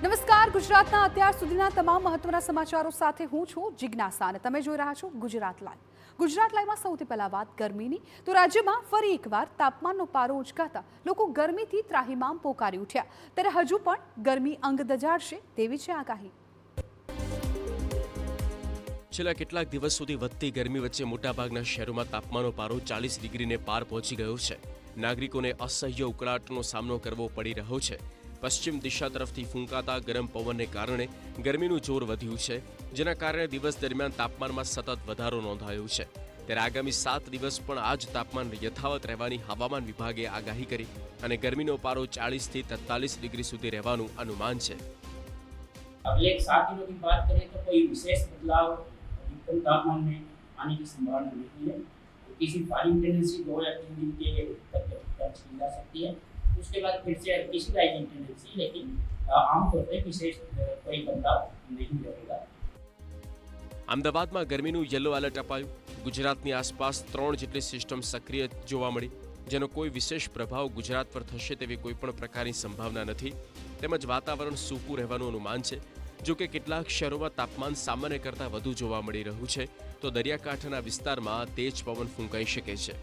નમસ્કાર, ગુજરાતના અત્યાર સુધીના તમામ મહત્વના સમાચારો સાથે હું છું જિજ્ઞાસા અને તમે જોઈ રહ્યા છો ગુજરાત લાઈવ। ગુજરાત લાઈવમાં સૌથી પહેલા વાત ગરમીની તો રાજ્યમાં ફરી એકવાર તાપમાનનો પારો ઉચકાતા લોકો ગરમીથી ત્રાહિમામ પોકારી ઉઠ્યા, ત્યારે હજુ પણ ગરમી અંગ દજાડશે તેવી છે આગાહી। છેલ્લા કેટલાક દિવસ સુધી વધતી ગરમી વચ્ચે મોટાભાગના શહેરોમાં તાપમાનનો પારો 40 ડિગ્રીને પાર પહોંચી ગયો છે। નાગરિકોને અસહ્ય ઉકળાટનો સામનો કરવો પડી રહ્યો છે। પશ્ચિમ દિશા તરફથી ફૂંકાતા ગરમ પવનને કારણે ગરમીનું જોર વધ્યું છે, જેના કારણે દિવસ દરમિયાન તાપમાનમાં સતત વધારો નોંધાયો છે। ત્યારે આગામી 7 દિવસ પણ આ જ તાપમાન યથાવત રહેવાની હવામાન વિભાગે આગાહી કરી અને ગરમીનો પારો 40 થી 43 ડિગ્રી સુધી રહેવાનું અનુમાન છે। अगले 7 दिनों की बात करें तो कोई विशेष बदलाव अधिकतम तापमान में आने की संभावना नहीं है। तो किसी फालिंग टेंडेंसी 2 या 3 दिन के तक दर्ज की जा सकती है। उसके बाद फिर से किसी राइजिंग टेंडेंसी, लेकिन आमतौर पर विशेष कोई बदलाव नहीं रहेगा। અમદાવાદમાં ગરમીનું યલો એલર્ટ અપાયું। ગુજરાતની આસપાસ 3 જેટલી સિસ્ટમ સક્રિય જોવા મળી, જેનો કોઈ વિશેષ પ્રભાવ ગુજરાત પર થશે તેવી કોઈ પણ પ્રકારની સંભાવના નથી, તેમજ વાતાવરણ સૂકું રહેવાનું અનુમાન છે। જો કે કેટલાક શહેરોમાં તાપમાન સામાન્ય કરતાં વધુ જોવા મળી રહ્યું છે, તો દરિયાકાંઠાના વિસ્તારમાં તેજ પવન ફૂંકાઈ શકે છે।